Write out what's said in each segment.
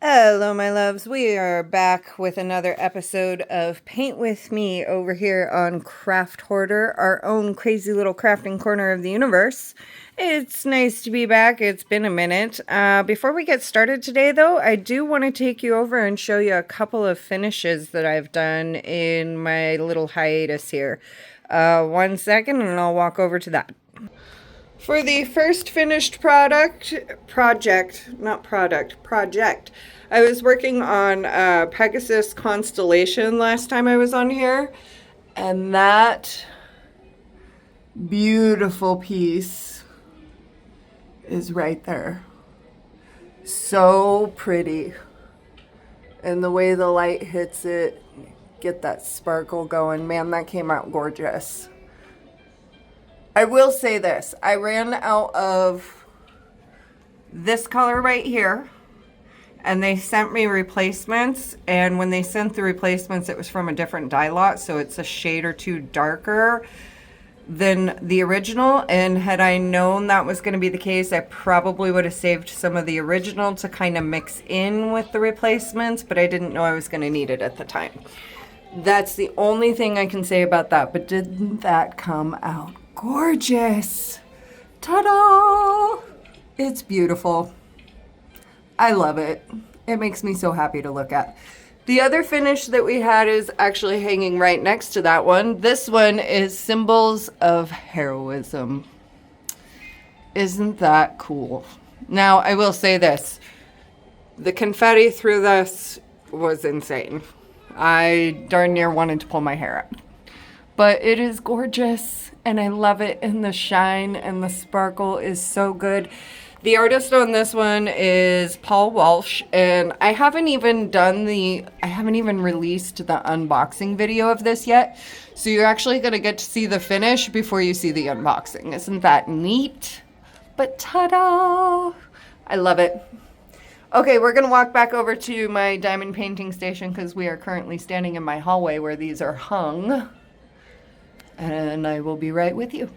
Hello, my loves. We are back with another episode of Paint With Me over here on Craft Hoarder, our own crazy little crafting corner of the universe. It's nice to be back. It's been a minute. Before we get started today, though, I do want to take you over and show you a couple of finishes that I've done in my little hiatus here. 1 second and I'll walk over to that. For the first finished project, I was working on Pegasus Constellation last time I was on here, and that beautiful piece is right there. So pretty. And the way the light hits it, get that sparkle going. Man, that came out gorgeous. I will say this, I ran out of this color right here, and they sent me replacements, and when they sent the replacements, it was from a different dye lot, so it's a shade or two darker than the original, and had I known that was going to be the case, I probably would have saved some of the original to kind of mix in with the replacements, but I didn't know I was going to need it at the time. That's the only thing I can say about that, but didn't that come out gorgeous? Ta-da! It's beautiful. I love it. It makes me so happy to look at. The other finish that we had is actually hanging right next to that one. This one is Symbols of Heroism. Isn't that cool? Now, I will say this. The confetti through this was insane. I darn near wanted to pull my hair out. But it is gorgeous, and I love it, and the shine and the sparkle is so good. The artist on this one is Paul Walsh, and I haven't even released the unboxing video of this yet. So you're actually going to get to see the finish before you see the unboxing. Isn't that neat? But ta-da! I love it. Okay, we're going to walk back over to my diamond painting station because we are currently standing in my hallway where these are hung. And I will be right with you.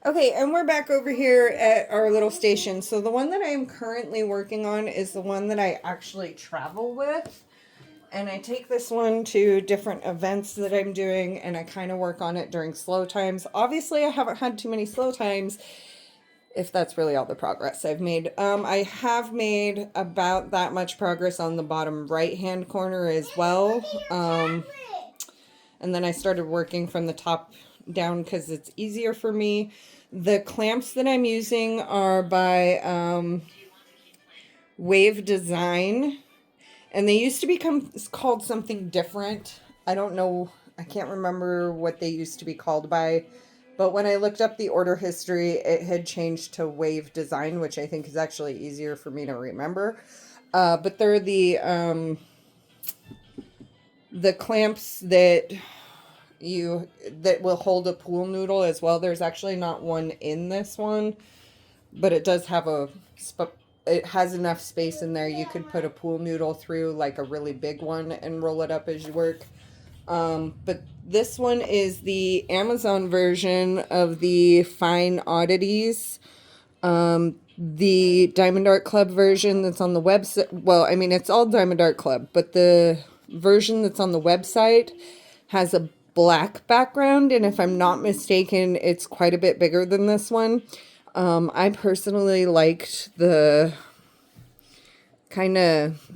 Okay, and we're back over here at our little station. So the one that I am currently working on is the one that I actually travel with. And I take this one to different events that I'm doing, and I kind of work on it during slow times. Obviously, I haven't had too many slow times, if that's really all the progress I've made. I have made about that much progress on the bottom right-hand corner as well. And then I started working from the top down because it's easier for me. The clamps that I'm using are by Wave Design. And they used to become called something different. I don't know. I can't remember what they used to be called by. But when I looked up the order history, it had changed to Wave Design, which I think is actually easier for me to remember. But they're the clamps that will hold a pool noodle as well. There's actually not one in this one, but it does have it has enough space in there. You could put a pool noodle through like a really big one and roll it up as you work. But this one is the Amazon version of the Fine Oddities. The Diamond Art Club version that's on the website, well, I mean, it's all Diamond Art Club, but the version that's on the website has a black background, and if I'm not mistaken, it's quite a bit bigger than this one. I personally liked the kind of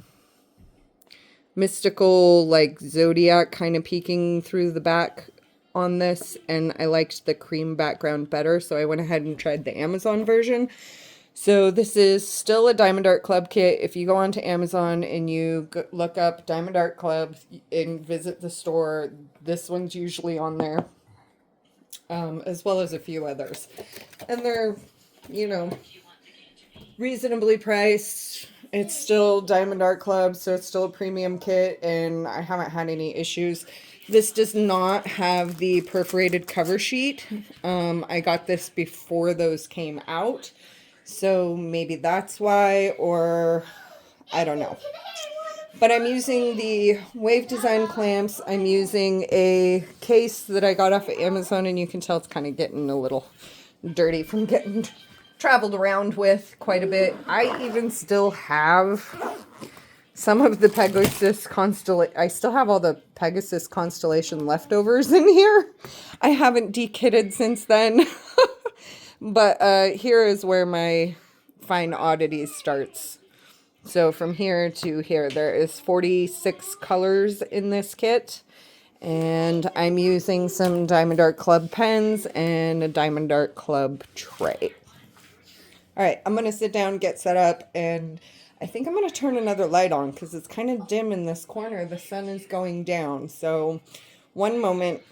mystical, like zodiac kind of peeking through the back on this, and I liked the cream background better, so I went ahead and tried the Amazon version. So this is still a Diamond Art Club kit. If you go onto Amazon and you look up Diamond Art Club and visit the store, this one's usually on there, as well as a few others. And they're, reasonably priced. It's still Diamond Art Club, so it's still a premium kit, and I haven't had any issues. This does not have the perforated cover sheet. I got this before those came out. So maybe that's why, or I don't know. But I'm using the Wave Design clamps. I'm using a case that I got off of Amazon, and you can tell it's kind of getting a little dirty from getting traveled around with quite a bit. I even still have some of the Pegasus constellation. I still have all the Pegasus constellation leftovers in here. I haven't dekitted since then. But here is where my fine oddities starts. So from here to here, there is 46 colors in this kit. And I'm using some Diamond Art Club pens and a Diamond Art Club tray. All right, I'm going to sit down, get set up, and I think I'm going to turn another light on because it's kind of dim in this corner. The sun is going down. So one moment.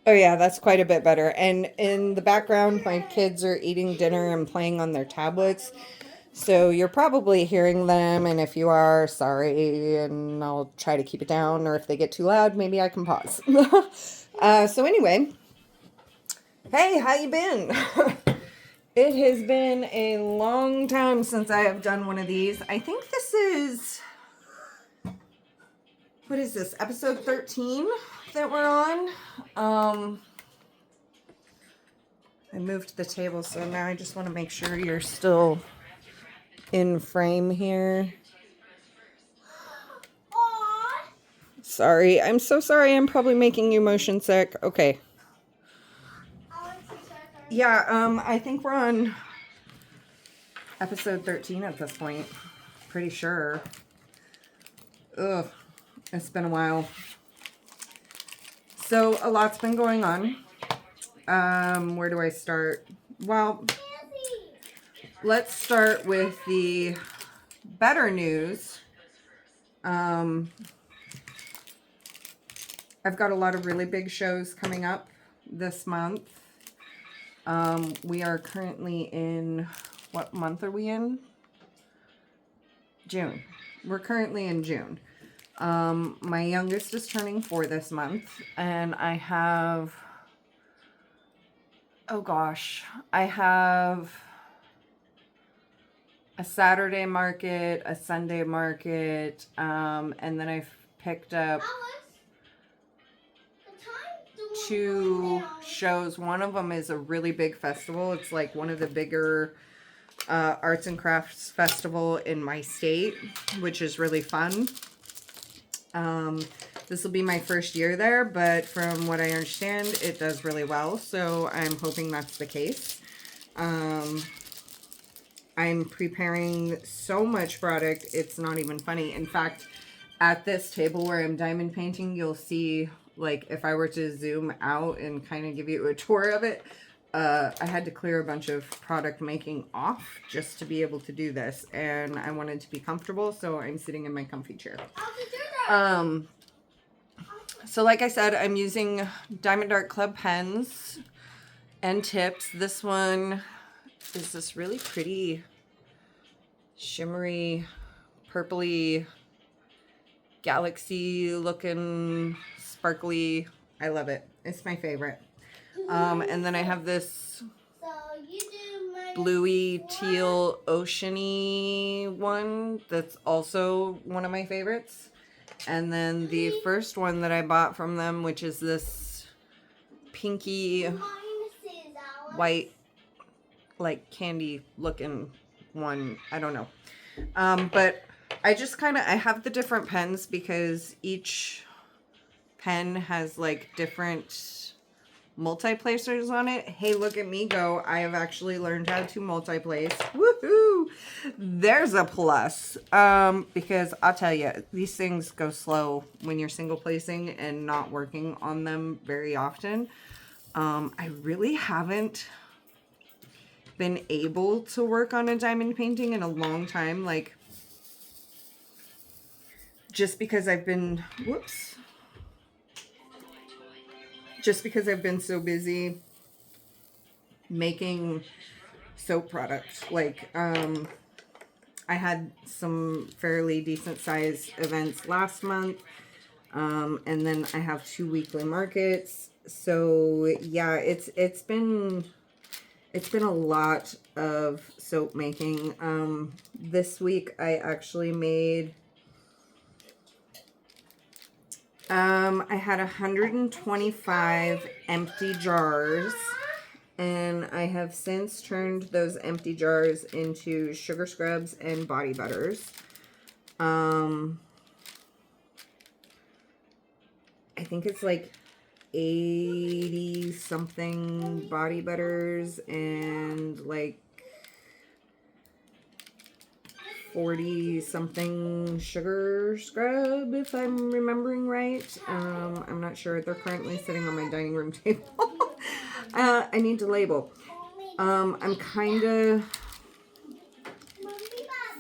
Oh yeah, that's quite a bit better. And in the background, my kids are eating dinner and playing on their tablets. So you're probably hearing them, and if you are, sorry, and I'll try to keep it down, or if they get too loud, maybe I can pause. So anyway, hey, how you been? It has been a long time since I have done one of these. I think this is, what is this, episode 13 that we're on? I moved the table, so now I just want to make sure you're still in frame here. Sorry, I'm so sorry. I'm probably making you motion sick. Okay. Yeah, I think we're on episode 13 at this point. Pretty sure. Ugh, it's been a while. So a lot's been going on. Where do I start? Well, let's start with the better news. I've got a lot of really big shows coming up this month. We are currently in, what month are we in? June. We're currently in June. My youngest is turning 4 this month, and I have, oh gosh, I have a Saturday market, a Sunday market, and then I've picked up 2 shows. One of them is a really big festival. It's like one of the bigger arts and crafts festival in my state, which is really fun. This will be my first year there, but from what I understand, it does really well, so I'm hoping that's the case. I'm preparing so much product, it's not even funny. In fact, at this table where I'm diamond painting, you'll see, like, if I were to zoom out and kind of give you a tour of it, I had to clear a bunch of product making off just to be able to do this, and I wanted to be comfortable, so I'm sitting in my comfy chair. So like I said, I'm using Diamond Art Club pens and tips. This one is this really pretty shimmery, purpley, galaxy looking, sparkly. I love it. It's my favorite. And then I have this bluey, teal, oceany one that's also one of my favorites. And then the first one that I bought from them, which is this pinky white, like candy looking one. I don't know. But I just kind of, I have the different pens because each pen has like different multi-placers on it. Hey, look at me go. I have actually learned how to multi-place. Woohoo! There's a plus. Because I'll tell you, these things go slow when you're single placing and not working on them very often. I really haven't been able to work on a diamond painting in a long time. Like, just because I've been, just because I've been so busy making soap products. Like, I had some fairly decent sized events last month, and then I have 2 weekly markets. So yeah, it's been a lot of soap making. This week I actually made, I had 125 empty jars And I have since turned those empty jars into sugar scrubs and body butters. I think it's like 80 something body butters and like 40 something sugar scrub, if I'm remembering right. I'm not sure. They're currently sitting on my dining room table. I need to label. I'm kind of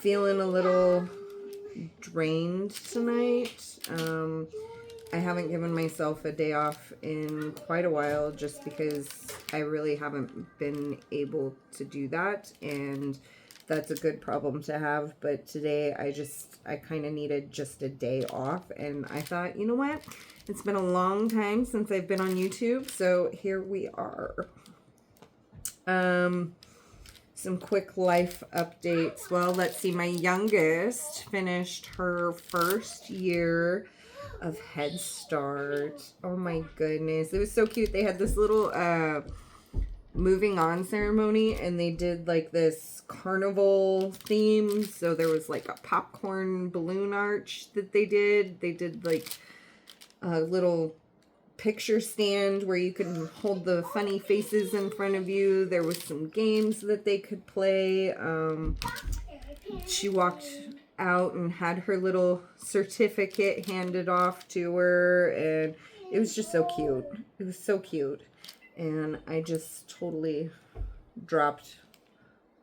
feeling a little drained tonight. I haven't given myself a day off in quite a while just because I really haven't been able to do that, and that's a good problem to have. But today I kind of needed just a day off, and I thought, you know what? It's been a long time since I've been on YouTube, so here we are. Some quick life updates. Well, let's see. My youngest finished her first year of Head Start. Oh my goodness. It was so cute. They had this little moving on ceremony, and they did like this carnival theme. So there was like a popcorn balloon arch that they did. They did like a little picture stand where you can hold the funny faces in front of you. There was some games that they could play. She walked out and had her little certificate handed off to her, and it was just so cute. It was so cute. And I just totally dropped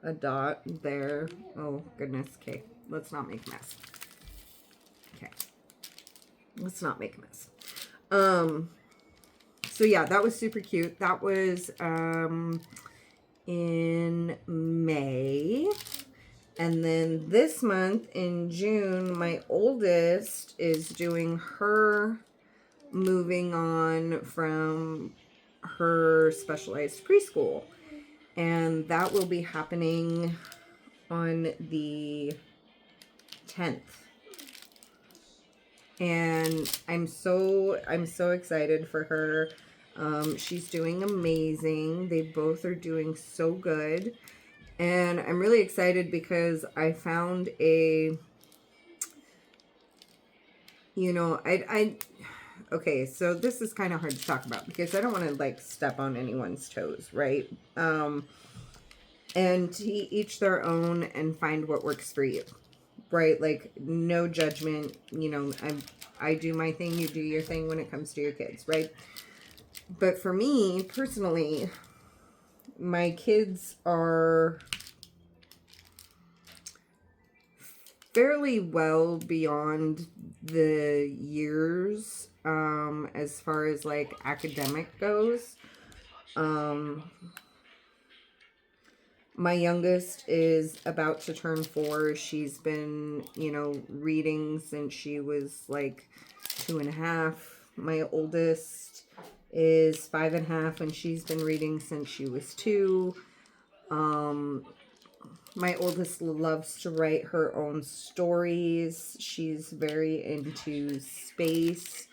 a dot there. Oh goodness. Okay, let's not make a mess. Okay, let's not make a mess. So yeah, that was super cute. That was in May. And then this month in June, my oldest is doing her moving on from her specialized preschool. And that will be happening on the 10th. And I'm so excited for her. She's doing amazing. They both are doing so good. And I'm really excited because I found a, okay, so this is kind of hard to talk about because I don't want to like step on anyone's toes, right? And to each their own and find what works for you, right? Like no judgment, I do my thing, you do your thing when it comes to your kids, right? But for me personally, my kids are fairly well beyond the years as far as like academic goes. My youngest is about to turn 4. She's been, reading since she was like 2.5. My oldest is 5.5, and she's been reading since she was 2. My oldest loves to write her own stories. She's very into space.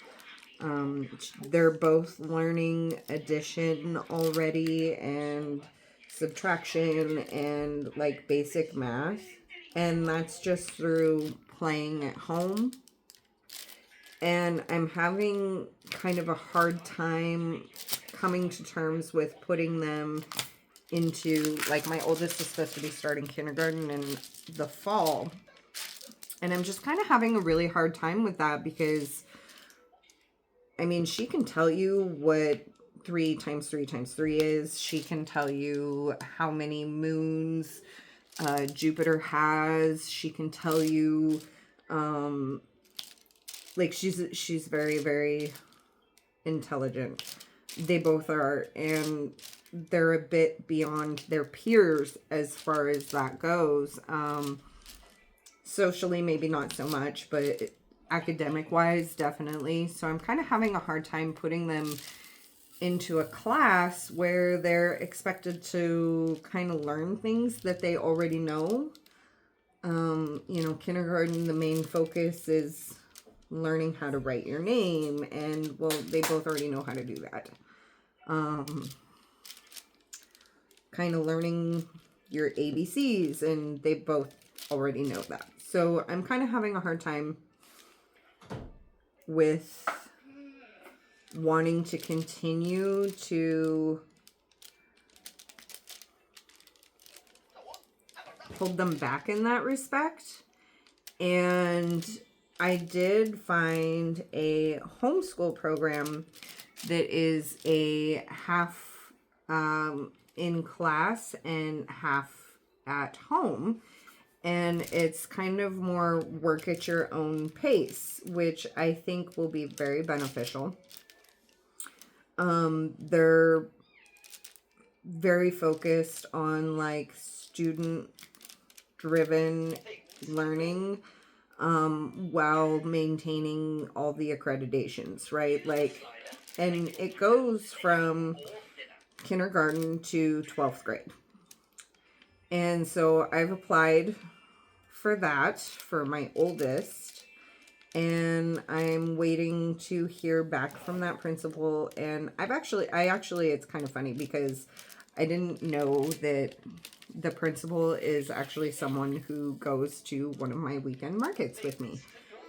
They're both learning addition already and subtraction and like basic math. And that's just through playing at home. And I'm having kind of a hard time coming to terms with putting them into, like, my oldest is supposed to be starting kindergarten in the fall. And I'm just kind of having a really hard time with that because, I mean, she can tell you what 3 times 3 times 3 is. She can tell you how many moons Jupiter has. She can tell you, like, she's very, very intelligent. They both are, and they're a bit beyond their peers as far as that goes. Socially, maybe not so much, but academic-wise, definitely. So I'm kind of having a hard time putting them into a class where they're expected to kind of learn things that they already know. Kindergarten, the main focus is learning how to write your name, and well, they both already know how to do that. kind of learning your ABCs, and they both already know that. So I'm kind of having a hard time with wanting to continue to hold them back in that respect. And I did find a homeschool program that is a half in class and half at home. And it's kind of more work at your own pace, which I think will be very beneficial. They're very focused on like student driven learning, while maintaining all the accreditations, right? Like, and it goes from kindergarten to 12th grade. And so I've applied for that for my oldest, and I'm waiting to hear back from that principal. And I actually, it's kind of funny because I didn't know that the principal is actually someone who goes to one of my weekend markets with me.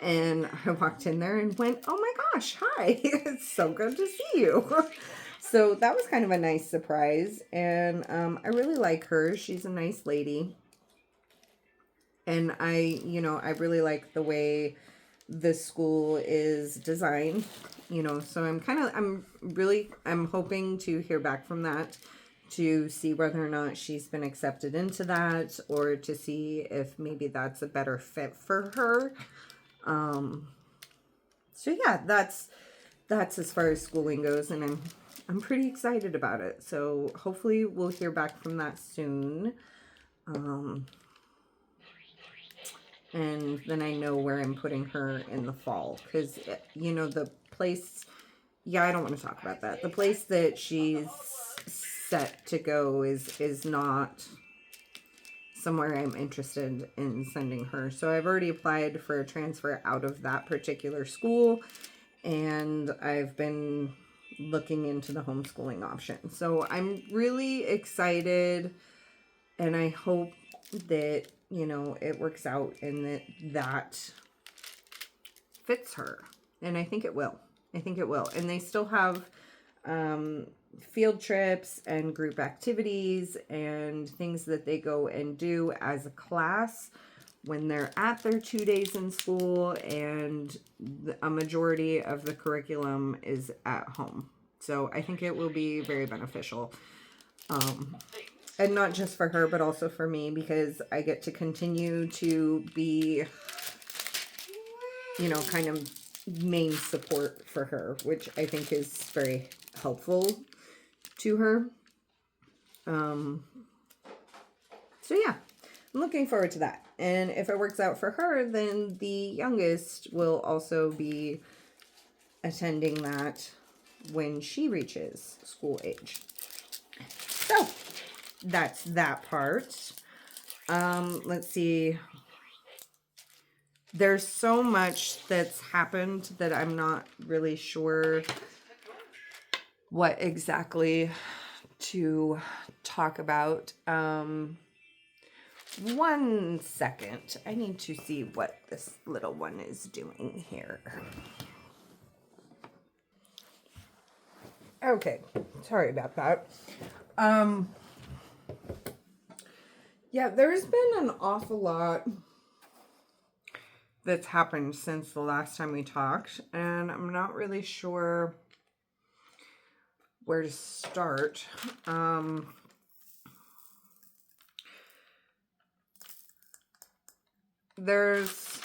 And I walked in there and went, oh my gosh, hi, it's so good to see you. So that was kind of a nice surprise. And I really like her. She's a nice lady. And I really like the way the school is designed, so I'm hoping to hear back from that to see whether or not she's been accepted into that, or to see if maybe that's a better fit for her. So yeah, that's as far as schooling goes, and I'm pretty excited about it. So hopefully we'll hear back from that soon. And then I know where I'm putting her in the fall, because the place, I don't want to talk about that. The place that she's set to go is not somewhere I'm interested in sending her. So I've already applied for a transfer out of that particular school, and I've been looking into the homeschooling option. So I'm really excited, and I hope that it works out and that fits her. And I think it will. And they still have field trips and group activities and things that they go and do as a class when they're at their 2 days in school, and a majority of the curriculum is at home. So I think it will be very beneficial. And not just for her, but also for me, because I get to continue to be, kind of main support for her, which I think is very helpful to her. So yeah, I'm looking forward to that. And if it works out for her, then the youngest will also be attending that when she reaches school age. So that's that part. Let's see. There's so much that's happened that I'm not really sure what exactly to talk about. 1 second. I need to see what this little one is doing here. Okay, sorry about that. Yeah, there's been an awful lot that's happened since the last time we talked, and I'm not really sure where to start. There's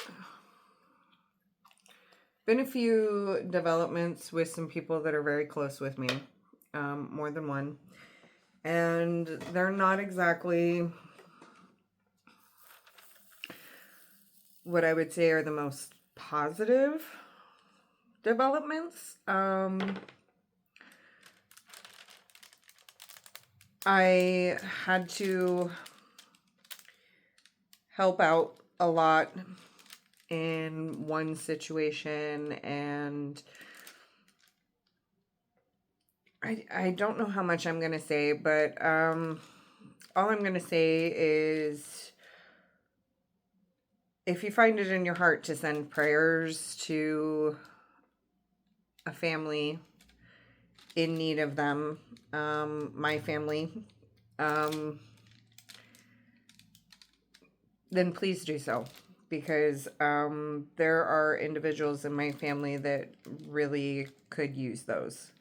been a few developments with some people that are very close with me, more than one, and they're not exactly what I would say are the most positive developments. I had to help out a lot in one situation, and I don't know how much I'm gonna say, but all I'm going to say is if you find it in your heart to send prayers to a family in need of them, my family, then please do so. Because there are individuals in my family that really could use those.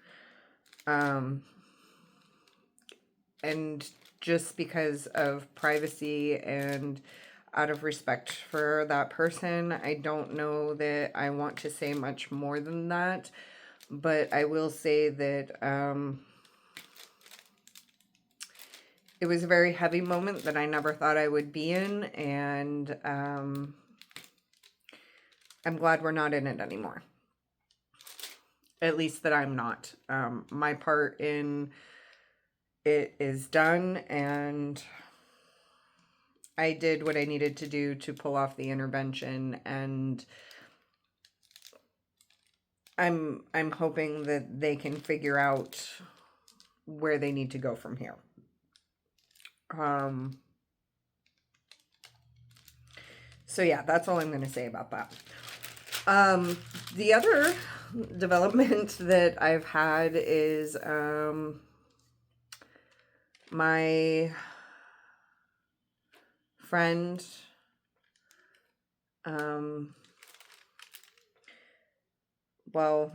And just because of privacy and out of respect for that person, I don't know that I want to say much more than that. But I will say that it was a very heavy moment that I never thought I would be in. And I'm glad we're not in it anymore. At least that I'm not. My part in it is done, and I did what I needed to do to pull off the intervention, and I'm hoping that they can figure out where they need to go from here. So yeah, that's all I'm going to say about that. The other development that I've had is my friend, well,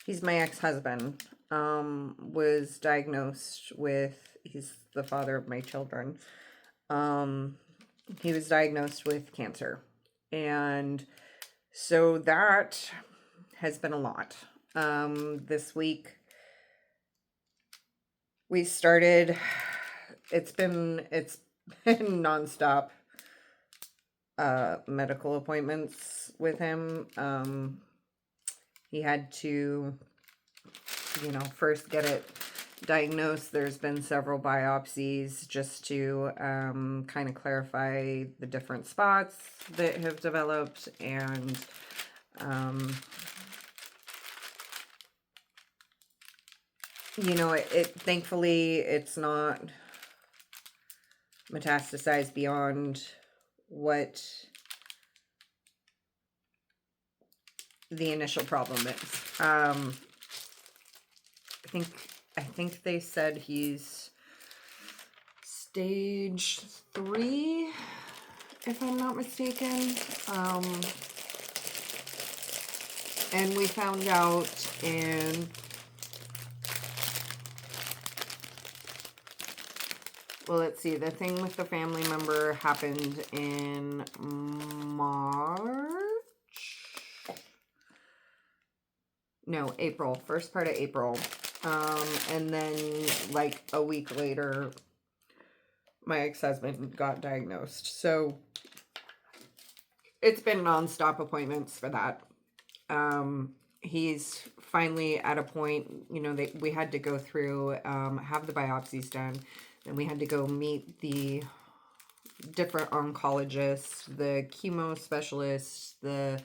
he's my ex-husband, was diagnosed with, he's the father of my children. He was diagnosed with cancer. And so that has been a lot. This week we started, it's been nonstop medical appointments with him. He had to, first get it diagnosed. There's been several biopsies just to kind of clarify the different spots that have developed, and it thankfully it's not metastasized beyond what the initial problem is. I think they said he's stage 3, if I'm not mistaken. And we found out in let's see, the thing with the family member happened in April, first part of April. And then like a week later, my ex-husband got diagnosed. So it's been nonstop appointments for that. He's finally at a point, we had to go through, have the biopsies done. Then we had to go meet the different oncologists, the chemo specialist, the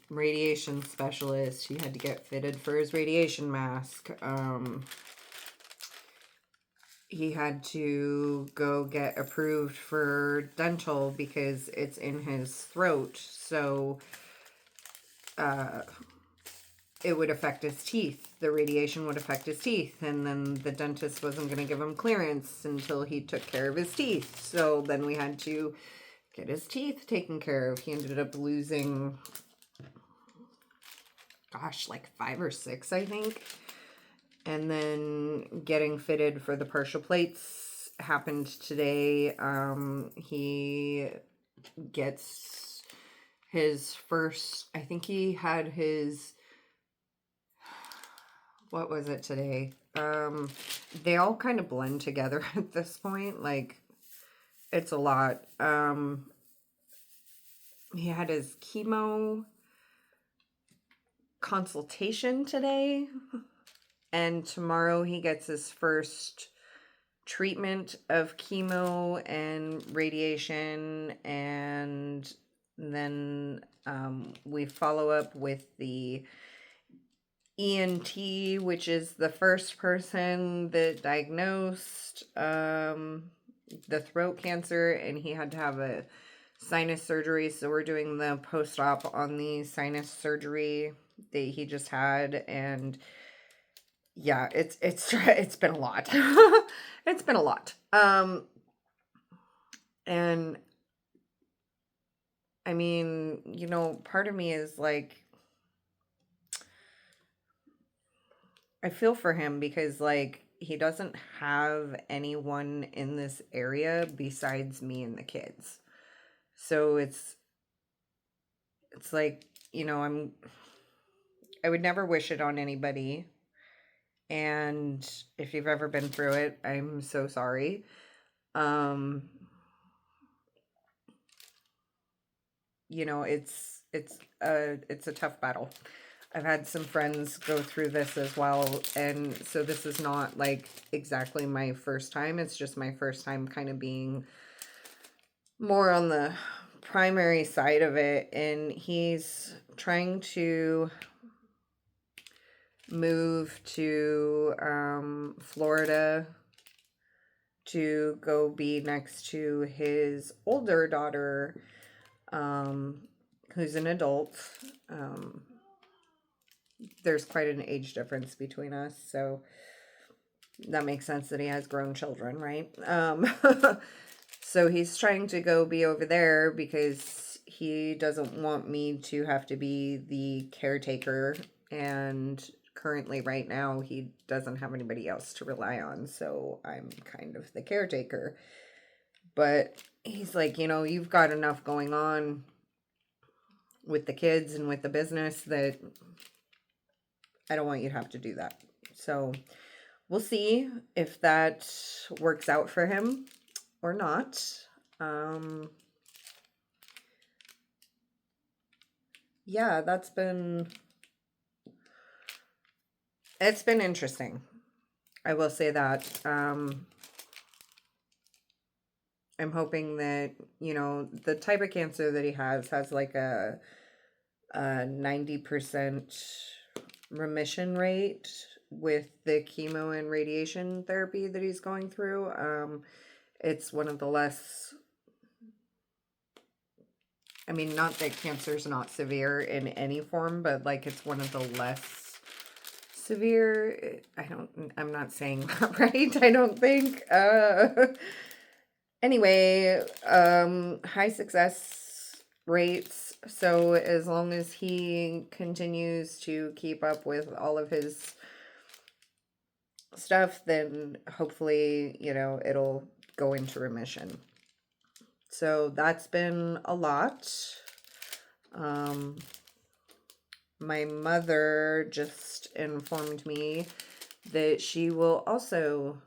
radiation specialist. He had to get fitted for his radiation mask. He had to go get approved for dental because it's in his throat. So it would affect his teeth. The radiation would affect his teeth. And then the dentist wasn't going to give him clearance until he took care of his teeth. So then we had to get his teeth taken care of. He ended up losing, like 5 or 6, I think. And then getting fitted for the partial plates happened today. He gets his first, I think he had his, what was it today? They all kind of blend together at this point. Like, it's a lot. He had his chemo consultation today, and tomorrow he gets his first treatment of chemo and radiation, and then we follow up with the ENT, which is the first person that diagnosed the throat cancer, and he had to have a sinus surgery. So we're doing the post-op on the sinus surgery that he just had, and yeah, it's been a lot. It's been a lot. And I mean, part of me is like, I feel for him because like he doesn't have anyone in this area besides me and the kids. So it's like, I would never wish it on anybody. And if you've ever been through it, I'm so sorry. Um it's a tough battle. I've had some friends go through this as well, and so this is not like exactly my first time. It's just my first time kind of being more on the primary side of it, and he's trying to move to Florida to go be next to his older daughter, who's an adult. There's quite an age difference between us, so that makes sense that he has grown children, right? So he's trying to go be over there because he doesn't want me to have to be the caretaker, and currently right now he doesn't have anybody else to rely on, so I'm kind of the caretaker. But he's like, you've got enough going on with the kids and with the business that I don't want you to have to do that. So we'll see if that works out for him or not. Yeah, it's been interesting. I will say that. I'm hoping that, the type of cancer that he has like a 90% remission rate with the chemo and radiation therapy that he's going through. It's one of the less, I mean, not that cancer's not severe in any form, but like it's one of the less severe. I'm not saying that right. I don't think. Anyway, high success rates. So as long as he continues to keep up with all of his stuff, then hopefully, it'll go into remission. So that's been a lot. My mother just informed me that she will also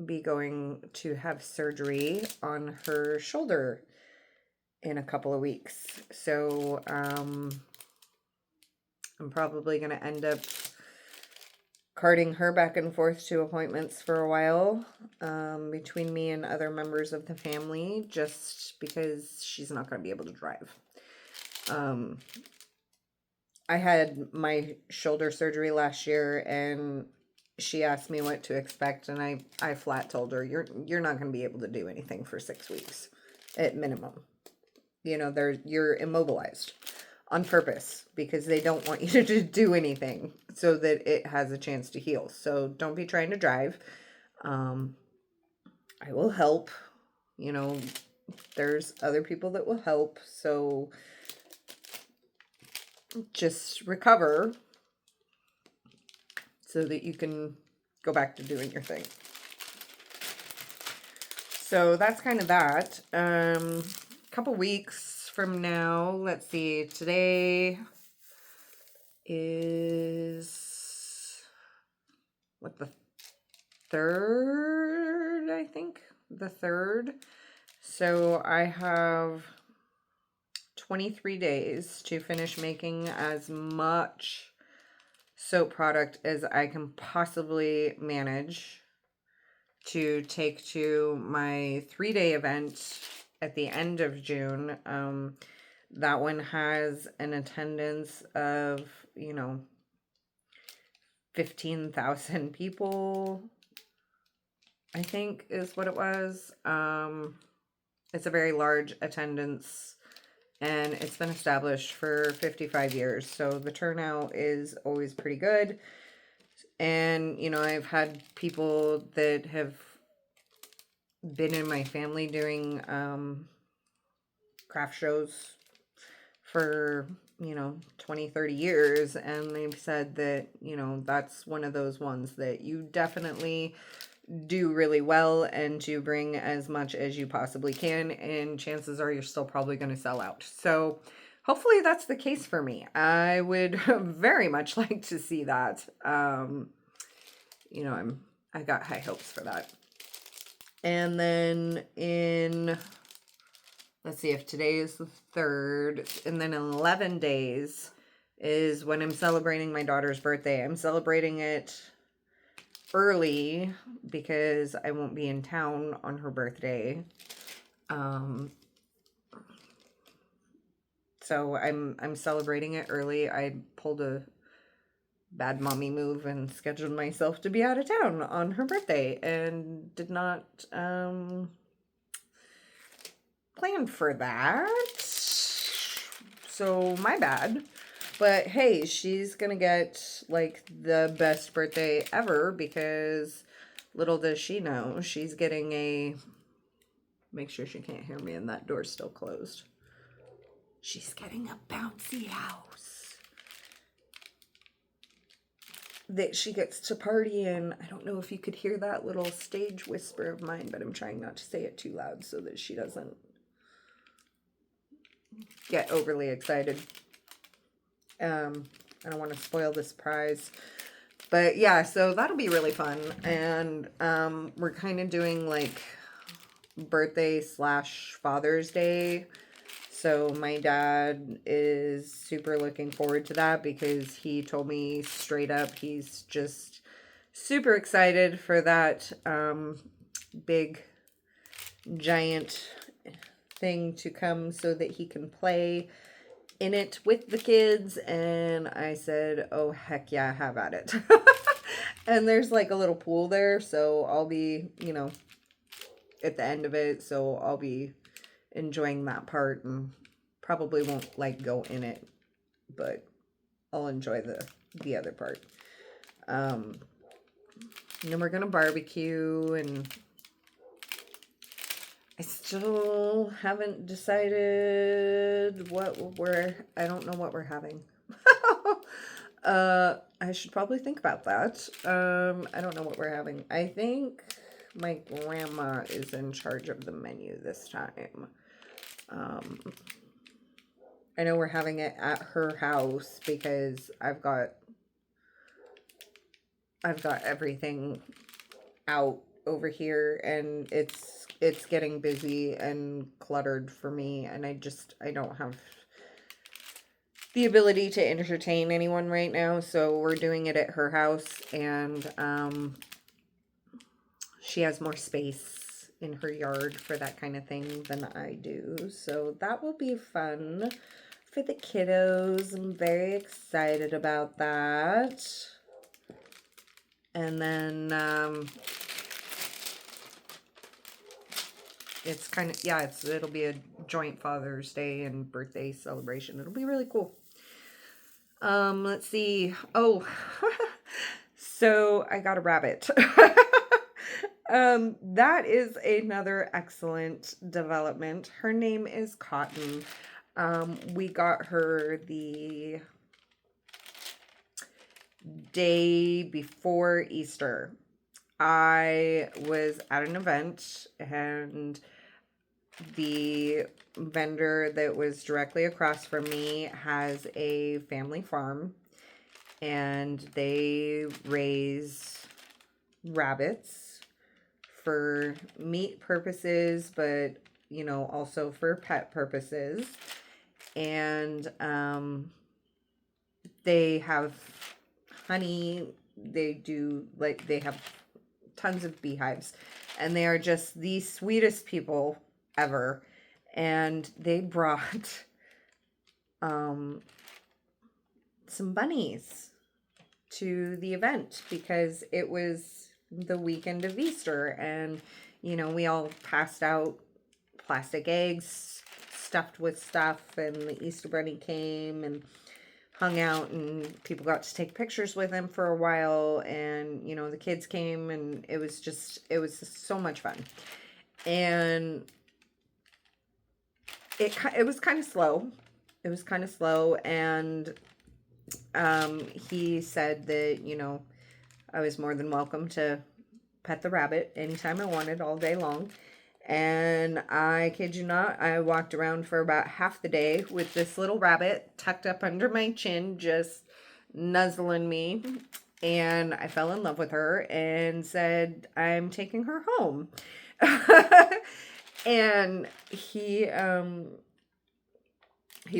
be going to have surgery on her shoulder in a couple of weeks. So I'm probably going to end up carting her back and forth to appointments for a while, between me and other members of the family, just because she's not going to be able to drive. I had my shoulder surgery last year, and she asked me what to expect, and I flat told her, you're not going to be able to do anything for 6 weeks at minimum. You're immobilized on purpose because they don't want you to do anything so that it has a chance to heal. So don't be trying to drive. I will help. There's other people that will help. So just recover so that you can go back to doing your thing. So that's kind of that. Couple weeks from now, let's see, today is the 3rd, I think, the 3rd. So I have 23 days to finish making as much soap product as I can possibly manage to take to my 3-day event at the end of June. That one has an attendance of, 15,000 people, I think is what it was. It's a very large attendance, and it's been established for 55 years. So the turnout is always pretty good. And, you know, I've had people that have been in my family doing craft shows for, you know, 20, 30 years. And they've said that, you know, that's one of those ones that you definitely do really well and to bring as much as you possibly can, and chances are you're still probably going to sell out. So hopefully that's the case for me. I would very much like to see that. You know, I got high hopes for that. And then let's see, if today is the 3rd, and then in 11 days is when I'm celebrating my daughter's birthday. I'm celebrating it early because I won't be in town on her birthday. So I'm celebrating it early. I pulled a bad mommy move and scheduled myself to be out of town on her birthday and did not plan for that. So my bad. But hey, she's gonna get like the best birthday ever, because little does she know, she's getting a, make sure she can't hear me and that door's still closed. She's getting a bouncy house that she gets to party in. I don't know if you could hear that little stage whisper of mine, but I'm trying not to say it too loud so that she doesn't get overly excited. I don't want to spoil the surprise. But yeah, so that'll be really fun. And we're kind of doing like birthday / Father's Day. So my dad is super looking forward to that, because he told me straight up he's just super excited for that big giant thing to come so that he can play in it with the kids. And I said, oh heck yeah, have at it. And there's like a little pool there, so I'll be, you know, at the end of it, so I'll be enjoying that part, and probably won't like go in it, but I'll enjoy the other part. And then we're gonna barbecue, and I still haven't decided I don't know what we're having. I should probably think about that. I don't know what we're having. I think my grandma is in charge of the menu this time. I know we're having it at her house because I've got everything out over here, and it's getting busy and cluttered for me, and I don't have the ability to entertain anyone right now, so we're doing it at her house. And she has more space in her yard for that kind of thing than I do, so that will be fun for the kiddos. I'm very excited about that. And then it's kind of, yeah, it'll be a joint Father's Day and birthday celebration. It'll be really cool. Let's see. Oh, so I got a rabbit. That is another excellent development. Her name is Cotton. We got her the day before Easter. I was at an event, and the vendor that was directly across from me has a family farm, and they raise rabbits for meat purposes, but you know, also for pet purposes. And they have honey. They have tons of beehives, and they are just the sweetest people ever. And they brought some bunnies to the event because it was the weekend of Easter, and we all passed out plastic eggs stuffed with stuff, and the Easter bunny came and hung out, and people got to take pictures with him for a while, and the kids came, and it was just so much fun. And it was kind of slow. It was kind of slow, and he said that I was more than welcome to pet the rabbit anytime I wanted, all day long. And I kid you not, I walked around for about half the day with this little rabbit tucked up under my chin, just nuzzling me. And I fell in love with her and said, I'm taking her home. And he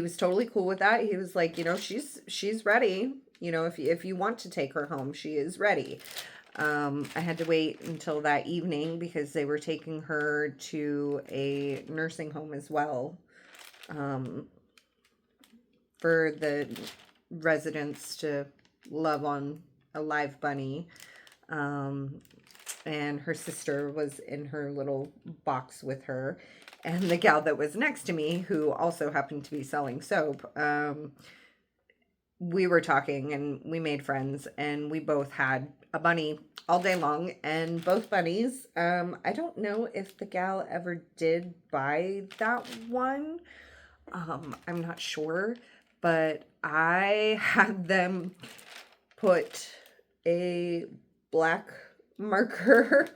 was totally cool with that. He was like, she's ready. If you want to take her home, she is ready. I had to wait until that evening because they were taking her to a nursing home as well, for the residents to love on a live bunny. And her sister was in her little box with her. And the gal that was next to me, who also happened to be selling soap, we were talking and we made friends, and we both had a bunny all day long, and both bunnies, I don't know if the gal ever did buy that one. I'm not sure, but I had them put a black marker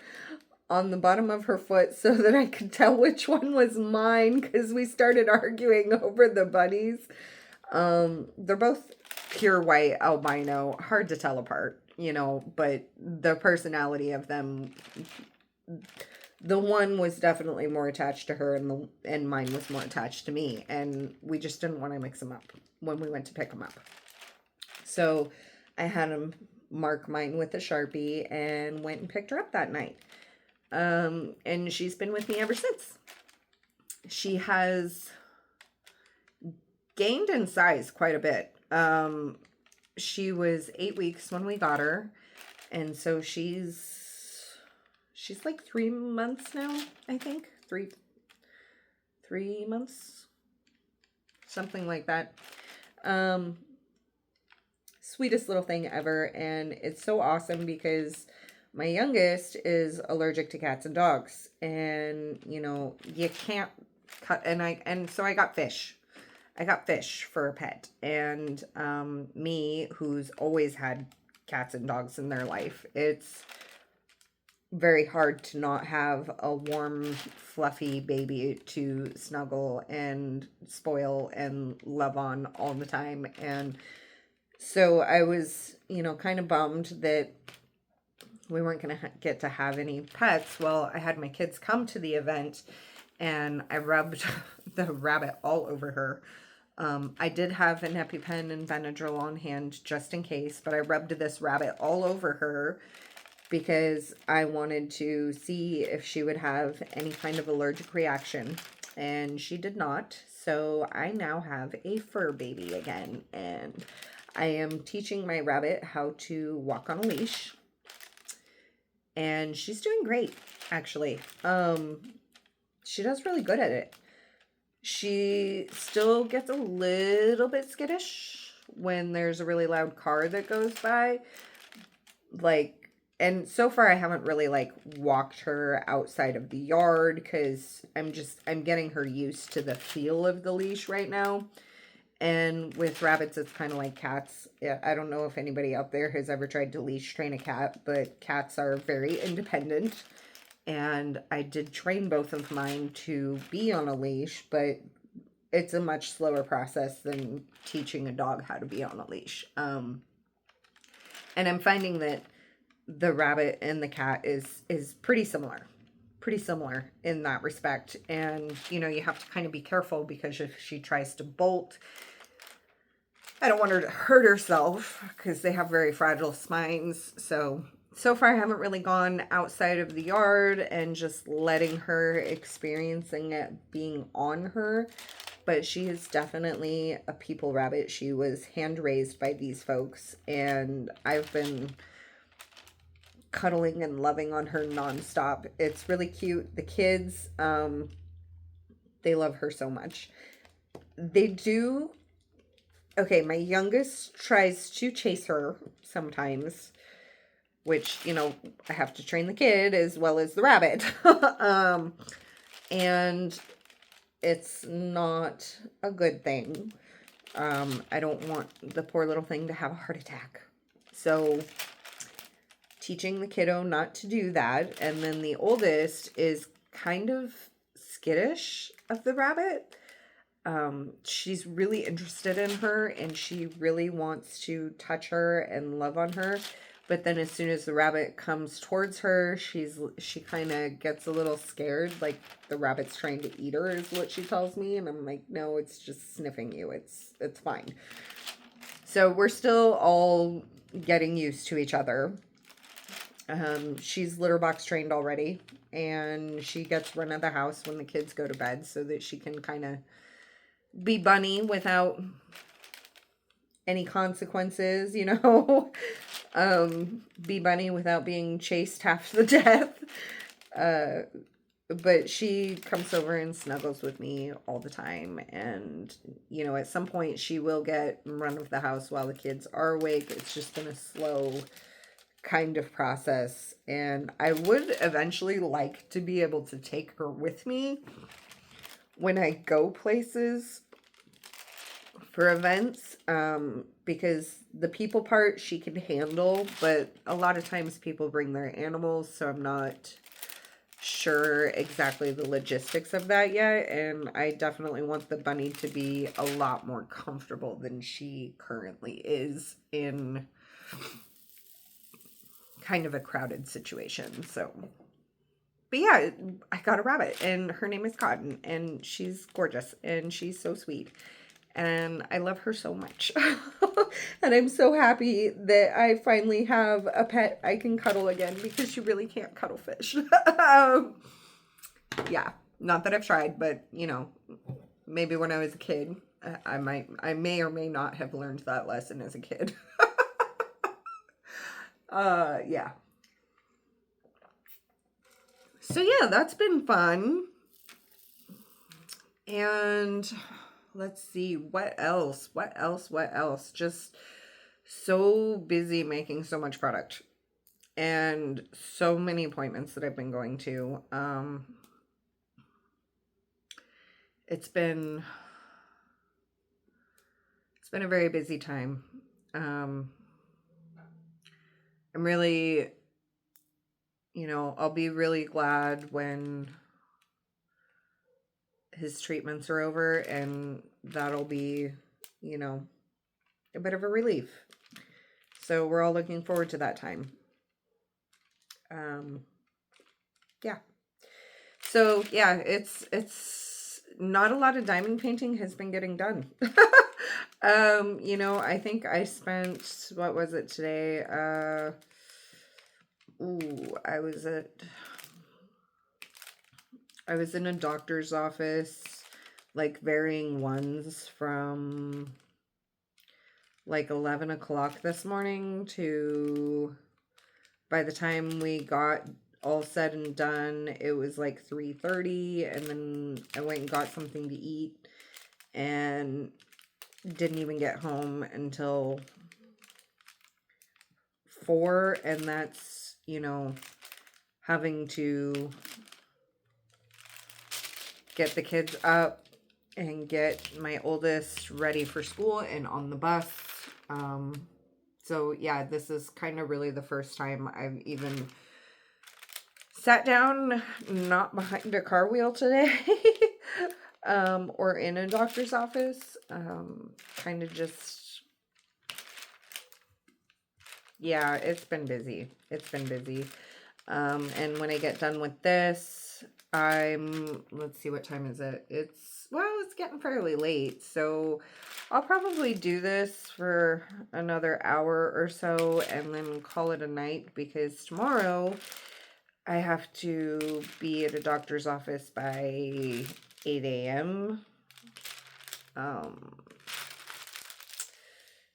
on the bottom of her foot so that I could tell which one was mine, because we started arguing over the bunnies. They're both pure white albino, hard to tell apart, but the personality of them, the one was definitely more attached to her, and mine was more attached to me, and we just didn't want to mix them up when we went to pick them up. So I had him mark mine with a Sharpie and went and picked her up that night. And she's been with me ever since. She has gained in size quite a bit. She was 8 weeks when we got her, and so she's like 3 months now, I think. Three months, something like that. Sweetest little thing ever, and it's so awesome because my youngest is allergic to cats and dogs, and you can't cut. And so I got fish. I got fish for a pet, and me, who's always had cats and dogs in their life, it's very hard to not have a warm, fluffy baby to snuggle and spoil and love on all the time. And so I was, kind of bummed that we weren't going to get to have any pets. Well, I had my kids come to the event, and I rubbed the rabbit all over her. I did have an EpiPen and Benadryl on hand just in case, but I rubbed this rabbit all over her because I wanted to see if she would have any kind of allergic reaction, and she did not. So I now have a fur baby again, and I am teaching my rabbit how to walk on a leash, and she's doing great, actually. She does really good at it. She still gets a little bit skittish when there's a really loud car that goes by. And so far I haven't really walked her outside of the yard because I'm getting her used to the feel of the leash right now. And with rabbits, it's kind of like cats. I don't know if anybody out there has ever tried to leash train a cat, but cats are very independent. And I did train both of mine to be on a leash, but it's a much slower process than teaching a dog how to be on a leash. And I'm finding that the rabbit and the cat is pretty similar in that respect. And, you have to kind of be careful because if she tries to bolt, I don't want her to hurt herself because they have very fragile spines. So far I haven't really gone outside of the yard and just letting her experiencing it being on her. but she is definitely a people rabbit. She was hand raised by these folks, and I've been cuddling and loving on her nonstop. It's really cute. The kids, they love her so much. They do. Okay, my youngest tries to chase her sometimes, which, I have to train the kid as well as the rabbit. And it's not a good thing. I don't want the poor little thing to have a heart attack. So, teaching the kiddo not to do that. And then the oldest is kind of skittish of the rabbit. She's really interested in her, and she really wants to touch her and love on her. But then as soon as the rabbit comes towards her, she kind of gets a little scared, like the rabbit's trying to eat her is what she tells me. And I'm like, no, it's just sniffing you. It's fine. So we're still all getting used to each other. She's litter box trained already, and she gets run of the house when the kids go to bed so that she can kind of be Bunny without any consequences, be Bunny without being chased half to death. But she comes over and snuggles with me all the time. And, at some point she will get run of the house while the kids are awake. It's just been a slow kind of process. And I would eventually like to be able to take her with me when I go places for events, because the people part she can handle, but a lot of times people bring their animals, so I'm not sure exactly the logistics of that yet, and I definitely want the bunny to be a lot more comfortable than she currently is in kind of a crowded situation. So, but yeah, I got a rabbit, and her name is Cotton, and she's gorgeous, and she's so sweet. And I love her so much. And I'm so happy that I finally have a pet I can cuddle again, because you really can't cuddle fish. Yeah, not that I've tried, but maybe when I was a kid, I may or may not have learned that lesson as a kid. Yeah. So yeah, that's been fun. And let's see, what else? Just so busy making so much product and so many appointments that I've been going to. It's been a very busy time. I'm really, I'll be really glad when his treatments are over, and that'll be, a bit of a relief. So we're all looking forward to that time. Yeah. So yeah, it's not a lot of diamond painting has been getting done. I think I spent, what was it today? I was in a doctor's office, like varying ones from like 11 o'clock this morning to, by the time we got all said and done, it was like 3:30, and then I went and got something to eat and didn't even get home until 4, and that's, having to get the kids up and get my oldest ready for school and on the bus. So yeah, this is kind of really the first time I've even sat down, not behind a car wheel today, or in a doctor's office. Kind of just, yeah, it's been busy. And when I get done with this, let's see, what time is it? It's getting fairly late, so I'll probably do this for another hour or so and then call it a night, because tomorrow I have to be at a doctor's office by 8 a.m.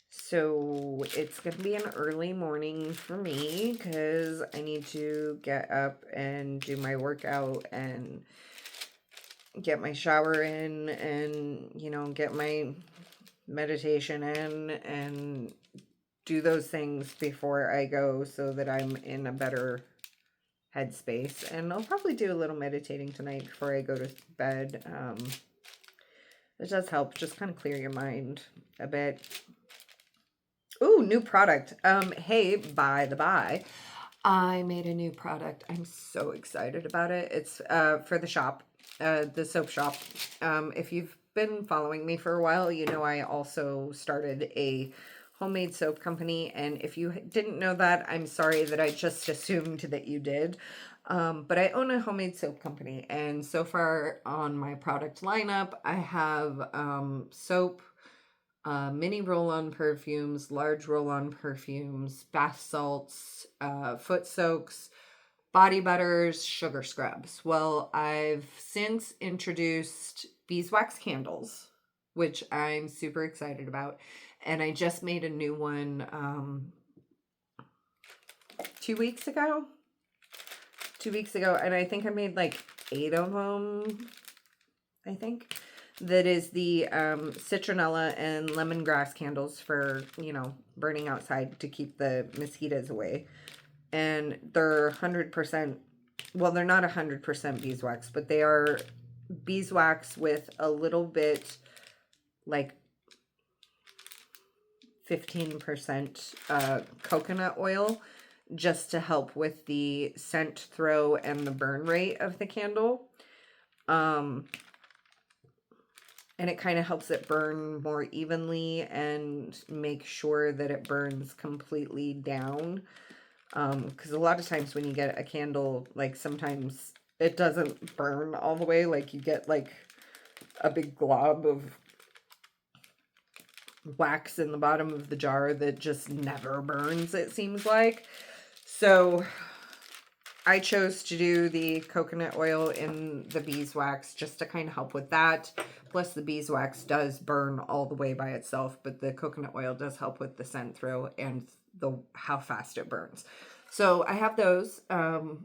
So it's going to be an early morning for me because I need to get up and do my workout and get my shower in and, get my meditation in and do those things before I go so that I'm in a better headspace. And I'll probably do a little meditating tonight before I go to bed. It does help just kind of clear your mind a bit. Ooh, new product. Hey, by the by, I made a new product. I'm so excited about it. It's for the shop, the soap shop. If you've been following me for a while, you know I also started a homemade soap company. And if you didn't know that, I'm sorry that I just assumed that you did. But I own a homemade soap company. And so far on my product lineup, I have soap, mini roll-on perfumes, large roll-on perfumes, bath salts, foot soaks, body butters, sugar scrubs. Well, I've since introduced beeswax candles, which I'm super excited about. And I just made a new one 2 weeks ago. 2 weeks ago. And I think I made like 8 of them, I think. That is the citronella and lemongrass candles for, burning outside to keep the mosquitoes away. And they're 100%, well, they're not 100% beeswax, but they are beeswax with a little bit, like 15% coconut oil, just to help with the scent throw and the burn rate of the candle. And it kind of helps it burn more evenly and make sure that it burns completely down. Because a lot of times when you get a candle, like sometimes it doesn't burn all the way. Like you get like a big glob of wax in the bottom of the jar that just never burns, it seems like. So I chose to do the coconut oil in the beeswax just to kind of help with that. Plus the beeswax does burn all the way by itself, but the coconut oil does help with the scent throw and how fast it burns. So I have those, the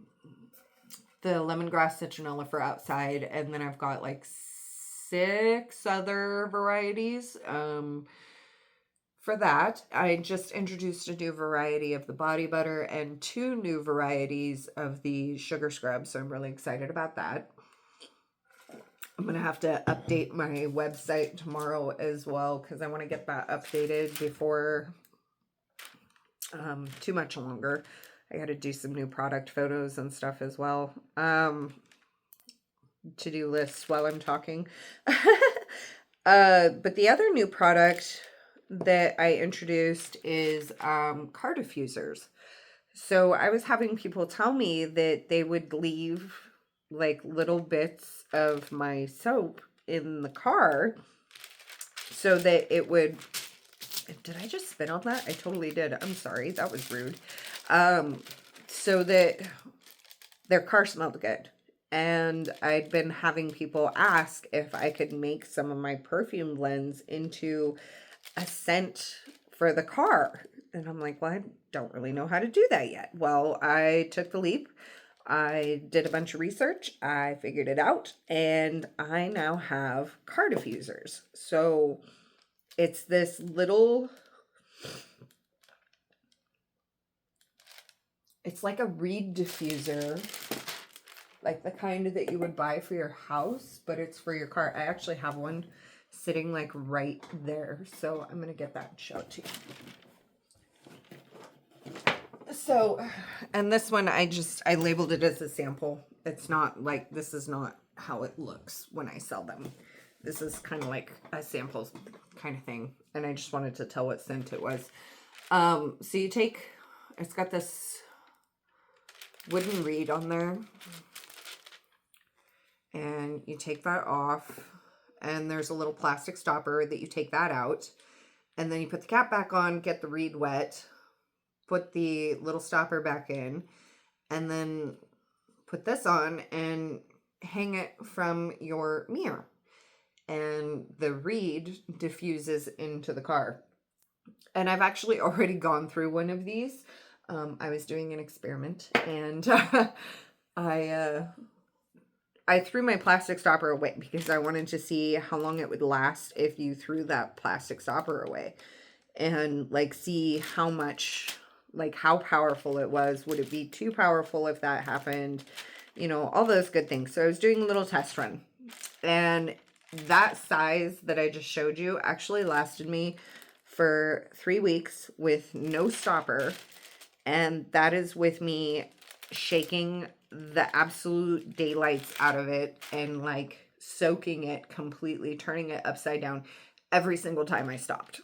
lemongrass citronella for outside, and then I've got like 6 other varieties. For that, I just introduced a new variety of the body butter and 2 new varieties of the sugar scrub, so I'm really excited about that. I'm going to have to update my website tomorrow as well because I want to get that updated before too much longer. I got to do some new product photos and stuff as well. To-do lists while I'm talking. But the other new product that I introduced is car diffusers. So I was having people tell me that they would leave like little bits of my soap in the car so that it would... Did I just spit on that? I totally did. I'm sorry. That was rude. So that their car smelled good. And I'd been having people ask if I could make some of my perfume blends into a scent for the car. And I'm like, well, I don't really know how to do that yet. Well, I took the leap. I did a bunch of research. I figured it out. And I now have car diffusers. So it's this little... It's like a reed diffuser, like the kind that you would buy for your house, but it's for your car. I actually have one sitting like right there, so I'm gonna get that and show it to you. So, and this one I labeled it as a sample. It's not like, this is not how it looks when I sell them. This is kind of like a sample kind of thing, and I just wanted to tell what scent it was. So you take, it's got this wooden reed on there, and you take that off, and there's a little plastic stopper that you take that out, and then you put the cap back on, get the reed wet, put the little stopper back in, and then put this on and hang it from your mirror. and the reed diffuses into the car. And I've actually already gone through one of these. I was doing an experiment, and I threw my plastic stopper away because I wanted to see how long it would last if you threw that plastic stopper away, and like see how much, like how powerful it was. Would it be too powerful if that happened? You know, all those good things. So I was doing a little test run, and that size that I just showed you actually lasted me for 3 weeks with no stopper. And that is with me shaking the absolute daylights out of it and like soaking it completely, turning it upside down every single time I stopped.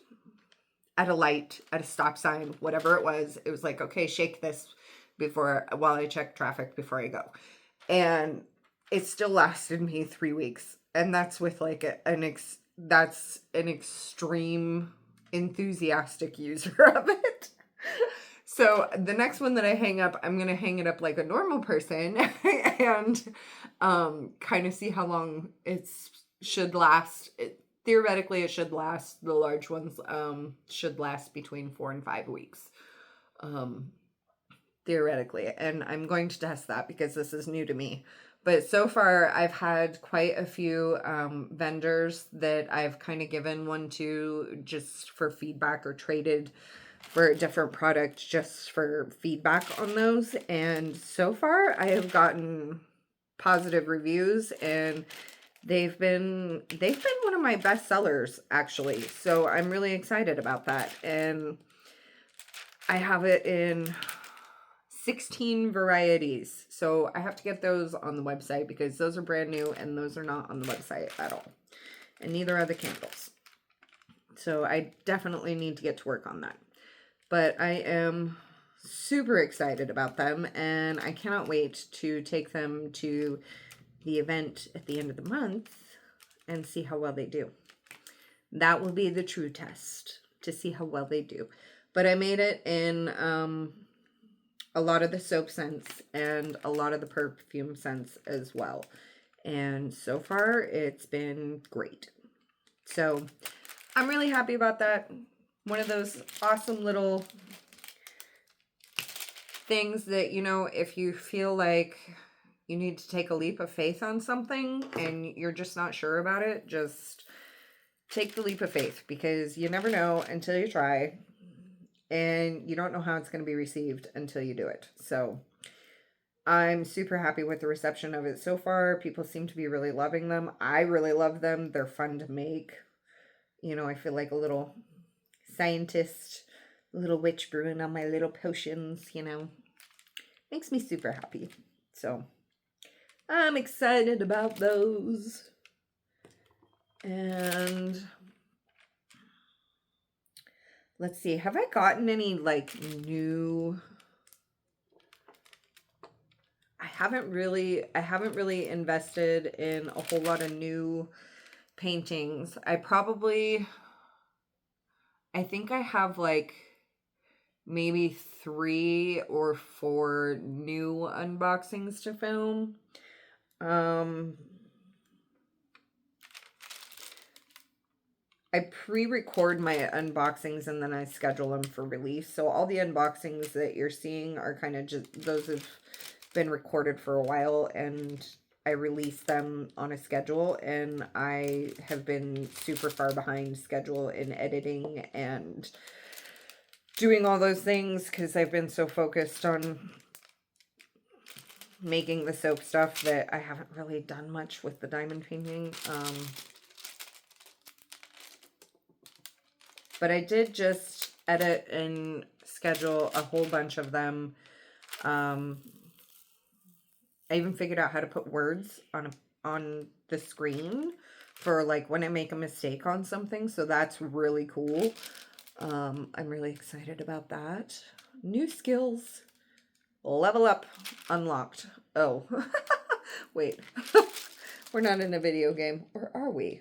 At a light, at a stop sign, whatever it was like, okay, shake this while I check traffic before I go. And it still lasted me 3 weeks. And that's with like that's an extreme enthusiastic user of it. So the next one that I hang up, I'm going to hang it up like a normal person and kind of see how long it should last. Theoretically, it should last. The large ones should last between 4 and 5 weeks. Theoretically. And I'm going to test that because this is new to me. But so far, I've had quite a few vendors that I've kind of given one to just for feedback, or traded for a different product just for feedback on those. And so far, I have gotten positive reviews, and they've been one of my best sellers, actually. So I'm really excited about that. And I have it in 16 varieties. So I have to get those on the website because those are brand new and those are not on the website at all. And neither are the candles. So I definitely need to get to work on that. But I am super excited about them, and I cannot wait to take them to the event at the end of the month and see how well they do. That will be the true test, to see how well they do. But I made it in a lot of the soap scents and a lot of the perfume scents as well. And so far, it's been great. So I'm really happy about that. One of those awesome little things that, you know, if you feel like you need to take a leap of faith on something and you're just not sure about it, just take the leap of faith, because you never know until you try. And you don't know how it's going to be received until you do it. So I'm super happy with the reception of it so far. People seem to be really loving them. I really love them. They're fun to make. You know, I feel like a little scientist, a little witch brewing on my little potions, you know. Makes me super happy. So I'm excited about those. And let's see, have I gotten any like new... I haven't really invested in a whole lot of new paintings. I think I have like maybe 3 or 4 new unboxings to film. I pre-record my unboxings and then I schedule them for release. So all the unboxings that you're seeing are kind of just, those have been recorded for a while, and I release them on a schedule, and I have been super far behind schedule in editing and doing all those things because I've been so focused on making the soap stuff that I haven't really done much with the diamond painting. But I did just edit and schedule a whole bunch of them. I even figured out how to put words on the screen for like when I make a mistake on something. So that's really cool. I'm really excited about that. New skills. Level up. Unlocked. Oh. Wait. We're not in a video game. Or are we?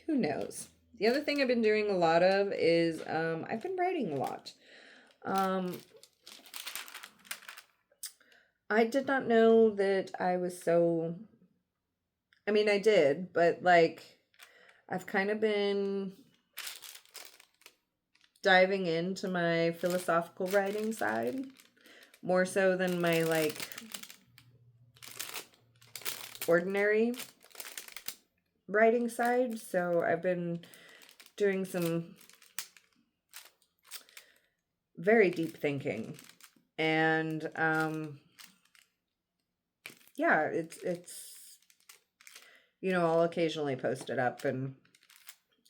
Who knows? The other thing I've been doing a lot of is I've been writing a lot. I did not know that I was so... I mean, I did, but like I've kind of been diving into my philosophical writing side more so than my like ordinary writing side. So I've been doing some very deep thinking, and yeah, it's you know, I'll occasionally post it up, and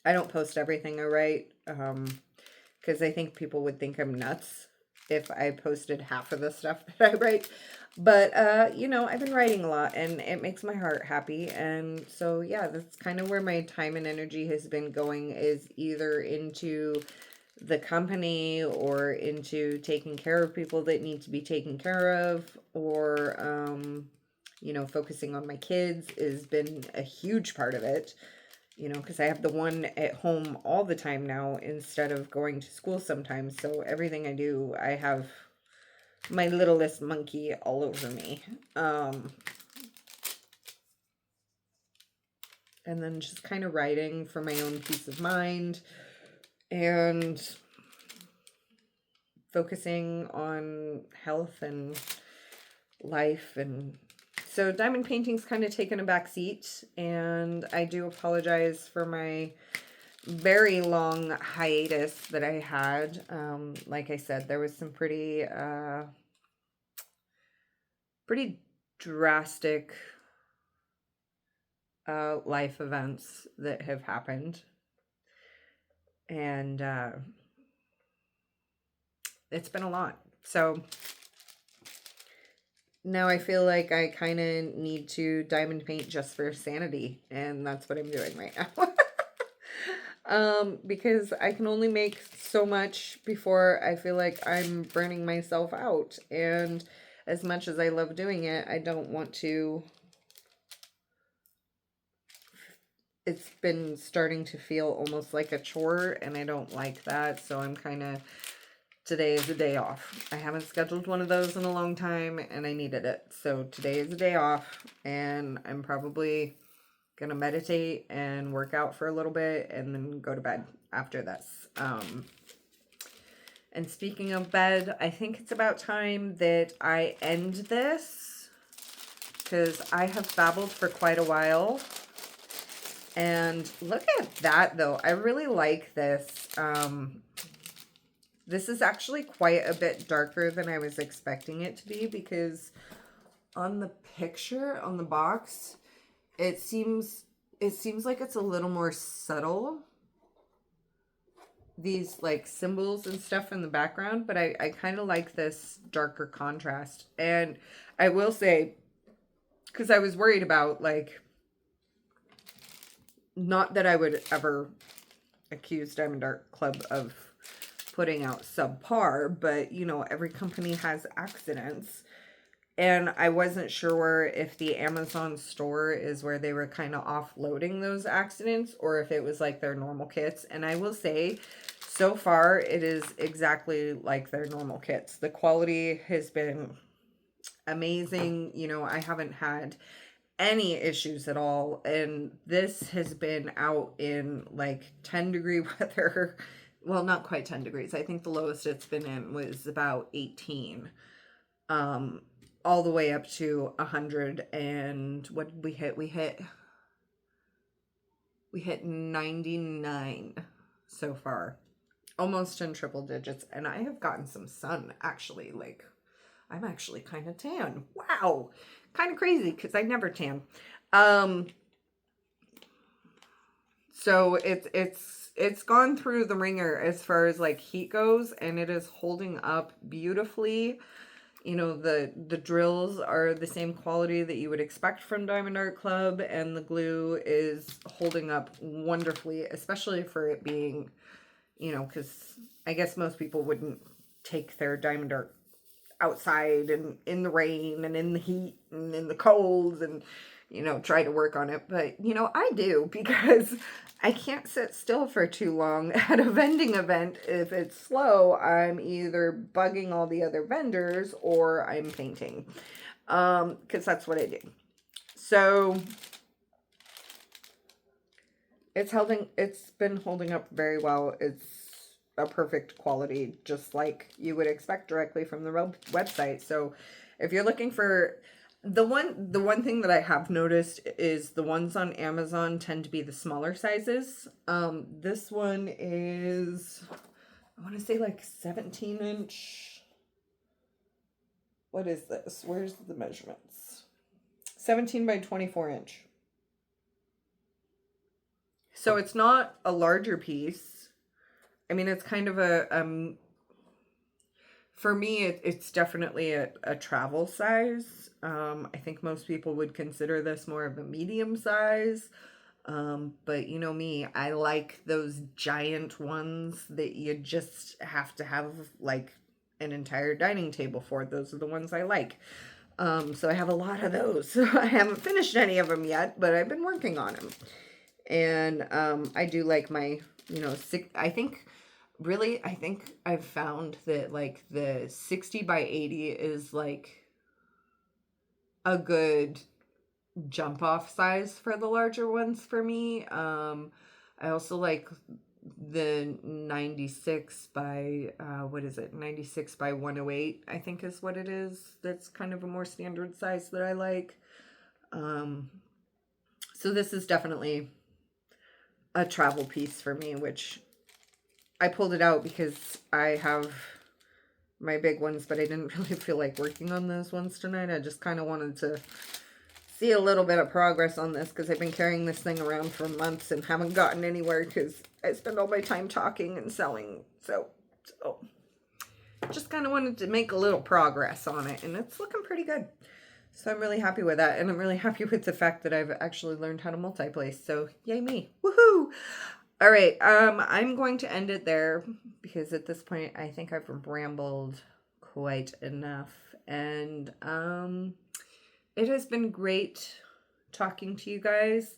I don't post everything I write because I think people would think I'm nuts if I posted half of the stuff that I write. But you know, I've been writing a lot and it makes my heart happy. And so yeah, that's kind of where my time and energy has been going, is either into the company or into taking care of people that need to be taken care of, or you know, focusing on my kids has been a huge part of it. You know, because I have the one at home all the time now instead of going to school sometimes. So everything I do, I have my littlest monkey all over me. And then just kind of writing for my own peace of mind and focusing on health and life. And so diamond painting's kind of taken a back seat, and I do apologize for my very long hiatus that I had. Like I said, there was some pretty drastic life events that have happened, and it's been a lot. So now I feel like I kind of need to diamond paint just for sanity, and that's what I'm doing right now. Because I can only make so much before I feel like I'm burning myself out. And as much as I love doing it, I don't want to. It's been starting to feel almost like a chore, and I don't like that. So I'm kind of, today is a day off. I haven't scheduled one of those in a long time, and I needed it. So today is a day off, and I'm probably gonna meditate and work out for a little bit and then go to bed after this. And speaking of bed, I think it's about time that I end this, because I have babbled for quite a while. And look at that though. I really like this. This is actually quite a bit darker than I was expecting it to be, because on the picture on the box, it seems like it's a little more subtle, these like symbols and stuff in the background, but I kind of like this darker contrast. And I will say, because I was worried about, like, not that I would ever accuse Diamond Art Club of putting out subpar, but you know, every company has accidents. And I wasn't sure if the Amazon store is where they were kind of offloading those accidents, or if it was like their normal kits. And I will say, so far, it is exactly like their normal kits. The quality has been amazing. You know, I haven't had any issues at all. And this has been out in like 10-degree weather. Well, not quite 10 degrees. I think the lowest it's been in was about 18. All the way up to 100, and what did we hit? We hit 99 so far, almost in triple digits. And I have gotten some sun, actually. Like, I'm actually kind of tan. Wow, kind of crazy, because I never tan. So it's gone through the ringer as far as like heat goes, and it is holding up beautifully. You know, the drills are the same quality that you would expect from Diamond Art Club, and the glue is holding up wonderfully, especially for it being, you know, because I guess most people wouldn't take their Diamond Art outside and in the rain and in the heat and in the cold and, you know, try to work on it. But, you know, I do, because I can't sit still for too long at a vending event. If it's slow, I'm either bugging all the other vendors or I'm painting, because that's what I do. So It's been holding up very well. It's a perfect quality, just like you would expect directly from the website. So if you're looking for the one thing that I have noticed is the ones on Amazon tend to be the smaller sizes. This one is, I want to say like 17-inch. What is this? Where's the measurements? 17 by 24 inch. So it's not a larger piece. I mean, it's kind of a, for me, it's definitely a travel size. I think most people would consider this more of a medium size. But you know me, I like those giant ones that you just have to have like an entire dining table for. Those are the ones I like. So I have a lot of those. I haven't finished any of them yet, but I've been working on them. And I do like my, I think I've found that like the 60 by 80 is like a good jump off size for the larger ones for me. I also like the 96 by what is it, 96 by 108, I think is what it is. That's kind of a more standard size that I like. So this is definitely a travel piece for me, which I pulled it out because I have my big ones, but I didn't really feel like working on those ones tonight. I just kind of wanted to see a little bit of progress on this because I've been carrying this thing around for months and haven't gotten anywhere because I spend all my time talking and selling. So just kind of wanted to make a little progress on it, and it's looking pretty good. So I'm really happy with that, and I'm really happy with the fact that I've actually learned how to multi-place. So yay me. Woohoo! All right, I'm going to end it there because at this point I think I've rambled quite enough, and it has been great talking to you guys.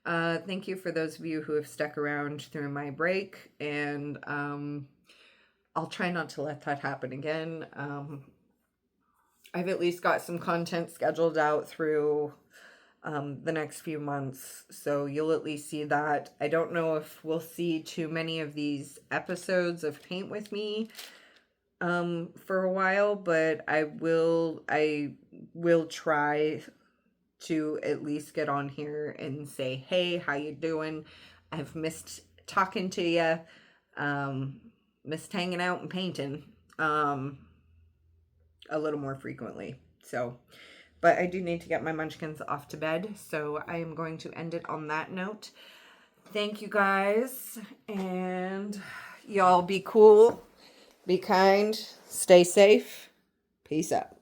Thank you for those of you who have stuck around through my break, and I'll try not to let that happen again. I've at least got some content scheduled out through the next few months, so you'll at least see that. I don't know if we'll see too many of these episodes of Paint With Me for a while, but I will try to at least get on here and say, hey, how you doing? I've missed talking to you, missed hanging out and painting a little more frequently. So, but I do need to get my munchkins off to bed, so I am going to end it on that note. Thank you guys, and y'all be cool, be kind, stay safe. Peace out.